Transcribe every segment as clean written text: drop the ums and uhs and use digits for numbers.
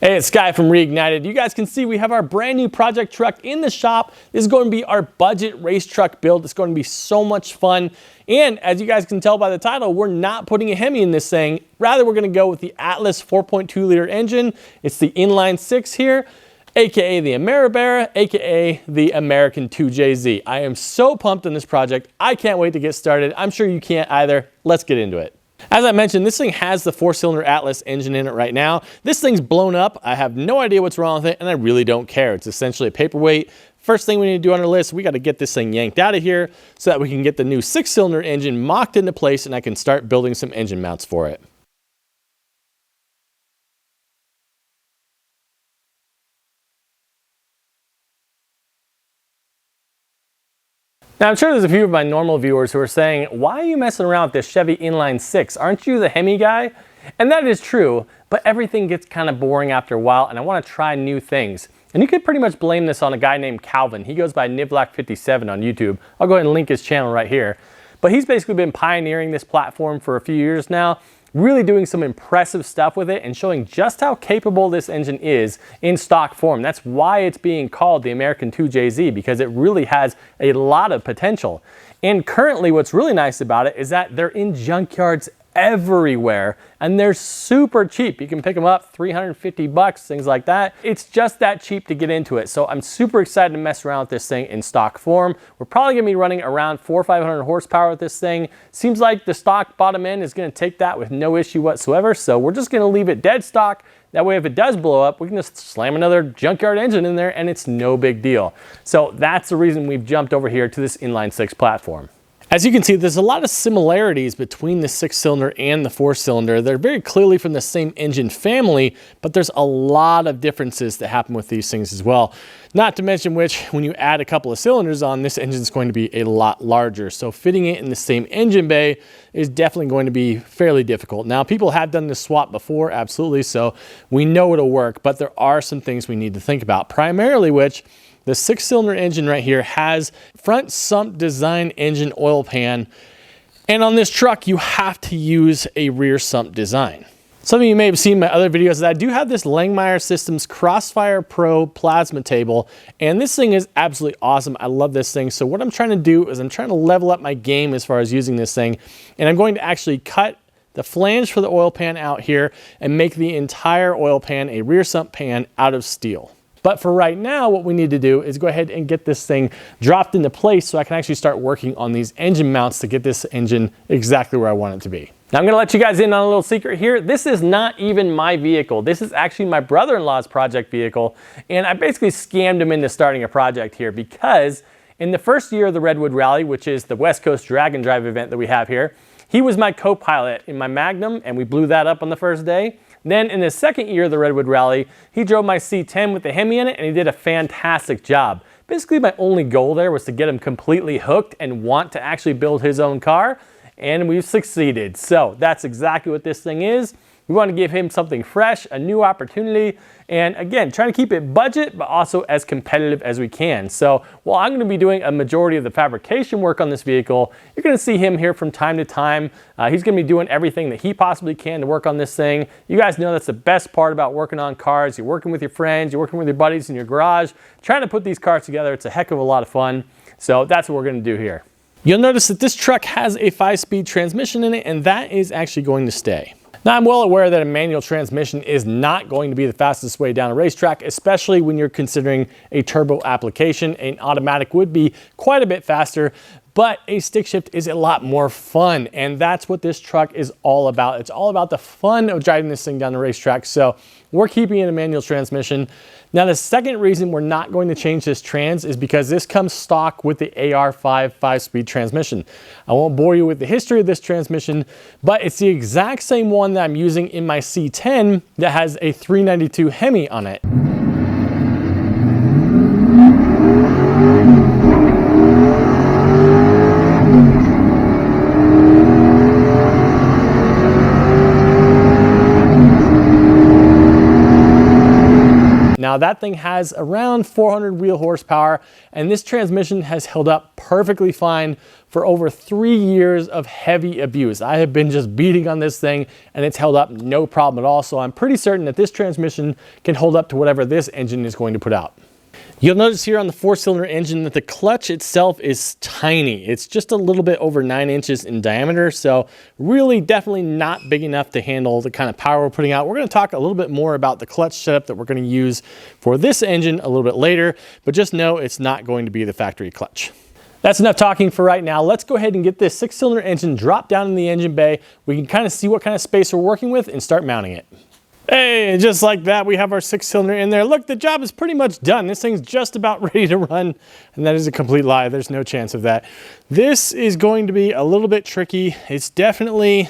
Hey, it's Sky from Reignited. You guys can see we have our brand new project truck in the shop. This is going to be our budget race truck build. It's going to be so much fun. And as you guys can tell by the title, we're not putting a Hemi in this thing. Rather, we're going to go with the Atlas 4.2 liter engine. It's the inline 6 here, aka the Ameribear, aka the American 2JZ. I am so pumped on this project. I can't wait to get started. I'm sure you can't either. Let's get into it. As I mentioned, this thing has the 4-cylinder Atlas engine in it right now. This thing's blown up. I have no idea what's wrong with it, and I really don't care. It's essentially a paperweight. First thing we need to do on our list, we got to get this thing yanked out of here so that we can get the new 6-cylinder engine mocked into place and I can start building some engine mounts for it. Now, I'm sure there's a few of my normal viewers who are saying, why are you messing around with this Chevy inline 6? Aren't you the Hemi guy? And that is true, but everything gets kind of boring after a while, and I want to try new things. And you could pretty much blame this on a guy named Calvin. He goes by Nivlac57 on YouTube. I'll go ahead and link his channel right here. But he's basically been pioneering this platform for a few years now, really doing some impressive stuff with it and showing just how capable this engine is in stock form. That's why it's being called the American 2JZ, because it really has a lot of potential. And currently what's really nice about it is that they're in junkyards everywhere and they're super cheap. You can pick them up 350 bucks, things like that. It's just that cheap to get into it. So I'm super excited to mess around with this thing in stock form. We're probably gonna be running around 400 or 500 horsepower with this thing. Seems like the stock bottom end is gonna take that with no issue whatsoever. So we're just gonna leave it dead stock. That way if it does blow up, we can just slam another junkyard engine in there and it's no big deal. So that's the reason we've jumped over here to this inline 6 platform. As you can see, there's a lot of similarities between the 6-cylinder and the 4-cylinder. They're very clearly from the same engine family, but there's a lot of differences that happen with these things as well. Not to mention which, when you add a couple of cylinders on, this engine is going to be a lot larger. So fitting it in the same engine bay is definitely going to be fairly difficult. Now, people have done this swap before, absolutely, so we know it'll work, but there are some things we need to think about, primarily which the 6-cylinder engine right here has front sump design engine oil pan, and on this truck you have to use a rear sump design. Some of you may have seen my other videos that I do have this Langmuir Systems Crossfire Pro plasma table, and this thing is absolutely awesome. I love this thing. So what I'm trying to do is I'm trying to level up my game as far as using this thing, and I'm going to actually cut the flange for the oil pan out here and make the entire oil pan a rear sump pan out of steel. But for right now, what we need to do is go ahead and get this thing dropped into place so I can actually start working on these engine mounts to get this engine exactly where I want it to be. Now I'm gonna let you guys in on a little secret here. This is not even my vehicle. This is actually my brother-in-law's project vehicle. And I basically scammed him into starting a project here because in the first year of the Redwood Rally, which is the West Coast Drag and Drive event that we have here, he was my co-pilot in my Magnum and we blew that up on the first day. Then in the second year of the Redwood Rally, he drove my C10 with the Hemi in it and he did a fantastic job. Basically my only goal there was to get him completely hooked and want to actually build his own car, and we've succeeded. So that's exactly what this thing is. We want to give him something fresh, a new opportunity, and again, trying to keep it budget, but also as competitive as we can. So while I'm going to be doing a majority of the fabrication work on this vehicle, you're going to see him here from time to time. He's going to be doing everything that he possibly can to work on this thing. You guys know that's the best part about working on cars. You're working with your friends, you're working with your buddies in your garage, trying to put these cars together. It's a heck of a lot of fun. So that's what we're going to do here. You'll notice that this truck has a 5-speed transmission in it, and that is actually going to stay. Now, I'm well aware that a manual transmission is not going to be the fastest way down a racetrack, especially when you're considering a turbo application. An automatic would be quite a bit faster, but a stick shift is a lot more fun, and that's what this truck is all about. It's all about the fun of driving this thing down the racetrack, so we're keeping it a manual transmission. Now, the second reason we're not going to change this trans is because this comes stock with the AR5 5-speed transmission. I won't bore you with the history of this transmission, but it's the exact same one that I'm using in my C10 that has a 392 Hemi on it. Now, Now that thing has around 400 wheel horsepower, and this transmission has held up perfectly fine for over 3 years of heavy abuse. I have been just beating on this thing and it's held up no problem at all. So I'm pretty certain that this transmission can hold up to whatever this engine is going to put out. You'll notice here on the 4-cylinder engine that the clutch itself is tiny. It's just a little bit over 9 inches in diameter, so really definitely not big enough to handle the kind of power we're putting out. We're going to talk a little bit more about the clutch setup that we're going to use for this engine a little bit later, but just know it's not going to be the factory clutch. That's enough talking for right now. Let's go ahead and get this 6-cylinder engine dropped down in the engine bay. We can kind of see what kind of space we're working with and start mounting it. Hey, just like that, we have our 6-cylinder in there. Look, the job is pretty much done. This thing's just about ready to run, and that is a complete lie. There's no chance of that. This is going to be a little bit tricky. It's definitely,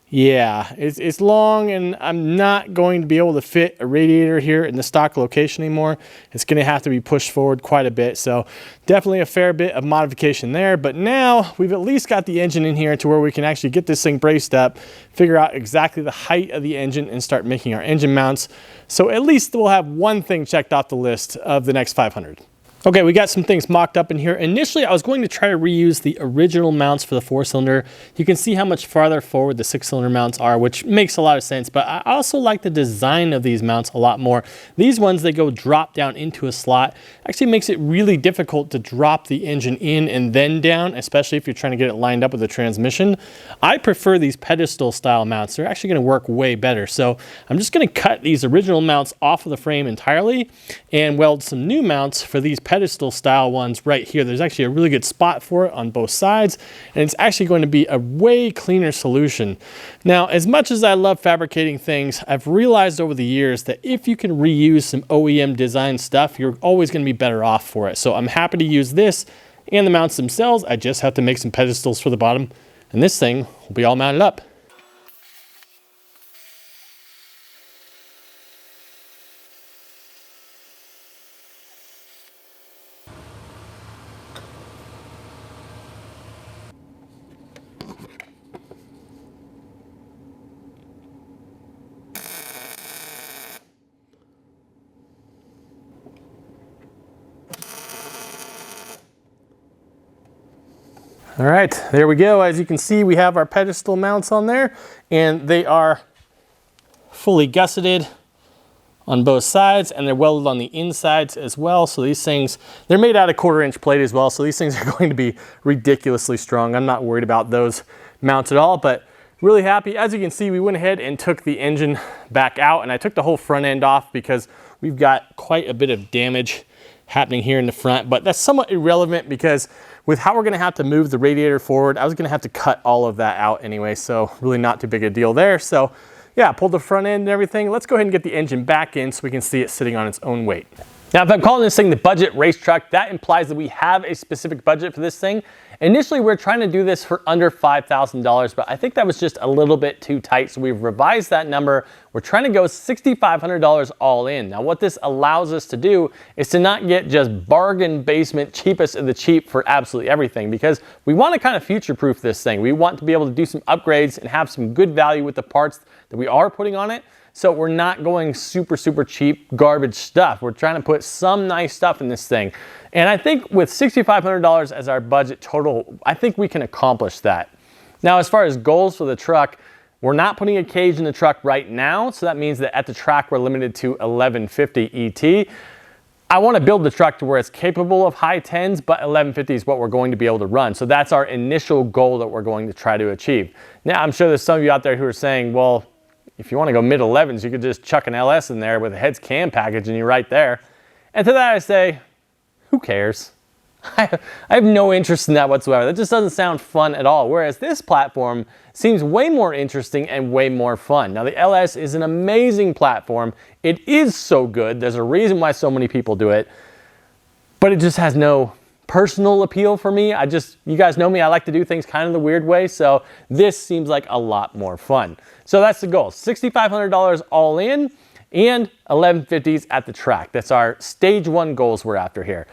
yeah, it's long, and I'm not going to be able to fit a radiator here in the stock location anymore. It's going to have to be pushed forward quite a bit, so definitely a fair bit of modification there. But now we've at least got the engine in here to where we can actually get this thing braced up, figure out exactly the height of the engine, and start making our engine mounts. So at least we'll have one thing checked off the list of the next 500. Okay, we got some things mocked up in here. Initially, I was going to try to reuse the original mounts for the 4-cylinder. You can see how much farther forward the 6-cylinder mounts are, which makes a lot of sense, but I also like the design of these mounts a lot more. These ones, they go drop down into a slot. Actually makes it really difficult to drop the engine in and then down, especially if you're trying to get it lined up with the transmission. I prefer these pedestal style mounts. They're actually gonna work way better. So I'm just gonna cut these original mounts off of the frame entirely and weld some new mounts for these pedestal style ones right here. There's actually a really good spot for it on both sides, and it's actually going to be a way cleaner solution. Now, as much as I love fabricating things, I've realized over the years that if you can reuse some OEM design stuff, you're always going to be better off for it. So I'm happy to use this and the mounts themselves. I just have to make some pedestals for the bottom, and this thing will be all mounted up. All right, there we go. As you can see, we have our pedestal mounts on there, and they are fully gusseted on both sides, and they're welded on the insides as well. So these things, they're made out of 1/4-inch plate as well, so these things are going to be ridiculously strong. I'm not worried about those mounts at all, but really happy. As you can see, we went ahead and took the engine back out, and I took the whole front end off because we've got quite a bit of damage happening here in the front, but that's somewhat irrelevant because with how we're gonna have to move the radiator forward, I was gonna have to cut all of that out anyway, so really not too big a deal there. So yeah, pulled the front end and everything. Let's go ahead and get the engine back in so we can see it sitting on its own weight. Now, if I'm calling this thing the budget race truck, that implies that we have a specific budget for this thing. Initially, we're trying to do this for under $5,000, but I think that was just a little bit too tight, so we've revised that number. We're trying to go $6,500 all in. Now, what this allows us to do is to not get just bargain basement cheapest of the cheap for absolutely everything, because we want to kind of future-proof this thing. We want to be able to do some upgrades and have some good value with the parts that we are putting on it. So we're not going super, super cheap garbage stuff. We're trying to put some nice stuff in this thing. And I think with $6,500 as our budget total, I think we can accomplish that. Now, as far as goals for the truck, we're not putting a cage in the truck right now. So that means that at the track, we're limited to 1150 ET. I want to build the truck to where it's capable of high 10s, but 1150 is what we're going to be able to run. So that's our initial goal that we're going to try to achieve. Now, I'm sure there's some of you out there who are saying, well, if you want to go mid 11s, you could just chuck an LS in there with a heads cam package and you're right there. And to that I say, who cares? I have no interest in that whatsoever. That just doesn't sound fun at all. Whereas this platform seems way more interesting and way more fun. Now, the LS is an amazing platform. It is so good. There's a reason why so many people do it, but it just has no personal appeal for me. You guys know me, I like to do things kind of the weird way, so this seems like a lot more fun. So that's the goal, $6,500 all in and 1150s at the track. That's our stage 1 goals we're after here.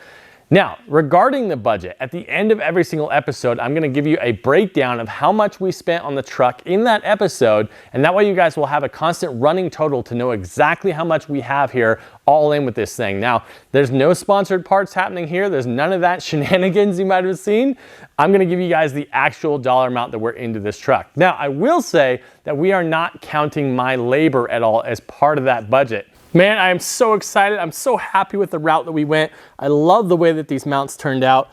Now, regarding the budget, at the end of every single episode, I'm gonna give you a breakdown of how much we spent on the truck in that episode, and that way you guys will have a constant running total to know exactly how much we have here all in with this thing. Now, there's no sponsored parts happening here. There's none of that shenanigans you might have seen. I'm gonna give you guys the actual dollar amount that we're into this truck. Now, I will say that we are not counting my labor at all as part of that budget. Man, I am so excited. I'm so happy with the route that we went. I love the way that these mounts turned out.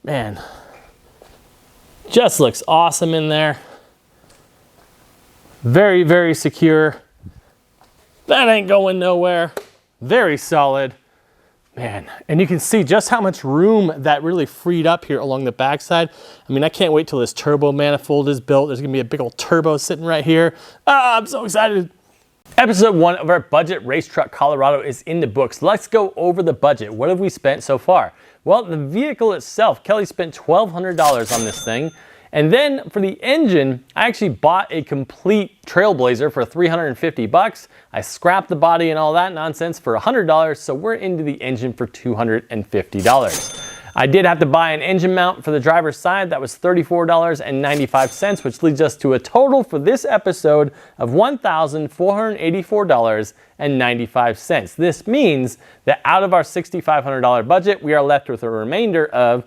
Man, just looks awesome in there. Very, very secure. That ain't going nowhere. Very solid. Man, and you can see just how much room that really freed up here along the backside. I mean, I can't wait till this turbo manifold is built. There's gonna be a big old turbo sitting right here. Ah, I'm so excited. Episode 1 of our budget race truck Colorado is in the books. Let's go over the budget. What have we spent so far? Well, the vehicle itself, Kelly spent $1,200 on this thing. And then for the engine, I actually bought a complete Trailblazer for 350 bucks. I scrapped the body and all that nonsense for $100, so we're into the engine for $250. I did have to buy an engine mount for the driver's side. That was $34.95, which leads us to a total for this episode of $1,484.95. This means that out of our $6,500 budget, we are left with a remainder of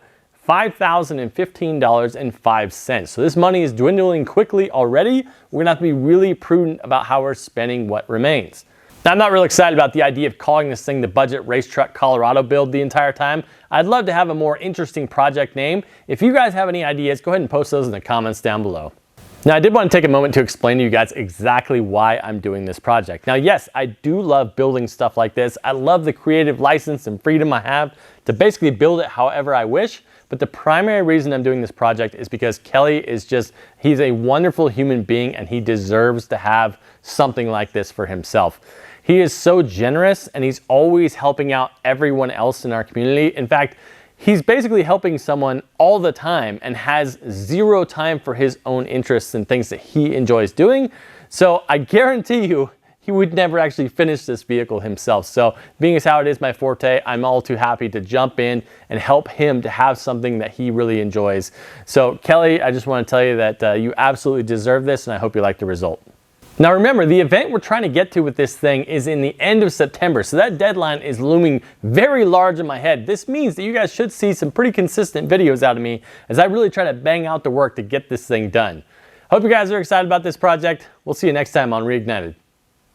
$5,015.05. So this money is dwindling quickly already. We're gonna have to be really prudent about how we're spending what remains. Now, I'm not really excited about the idea of calling this thing the Budget Race Truck Colorado build the entire time. I'd love to have a more interesting project name. If you guys have any ideas, go ahead and post those in the comments down below. Now, I did want to take a moment to explain to you guys exactly why I'm doing this project. Now, yes, I do love building stuff like this. I love the creative license and freedom I have to basically build it however I wish. But the primary reason I'm doing this project is because Kelly is he's a wonderful human being and he deserves to have something like this for himself. He is so generous and he's always helping out everyone else in our community. In fact, he's basically helping someone all the time and has zero time for his own interests and things that he enjoys doing. So I guarantee you, he would never actually finish this vehicle himself. So being as how it is my forte, I'm all too happy to jump in and help him to have something that he really enjoys. So Kelly, I just want to tell you that you absolutely deserve this and I hope you like the result. Now remember, the event we're trying to get to with this thing is in the end of September, so that deadline is looming very large in my head. This means that you guys should see some pretty consistent videos out of me as I really try to bang out the work to get this thing done. Hope you guys are excited about this project. We'll see you next time on Reignited.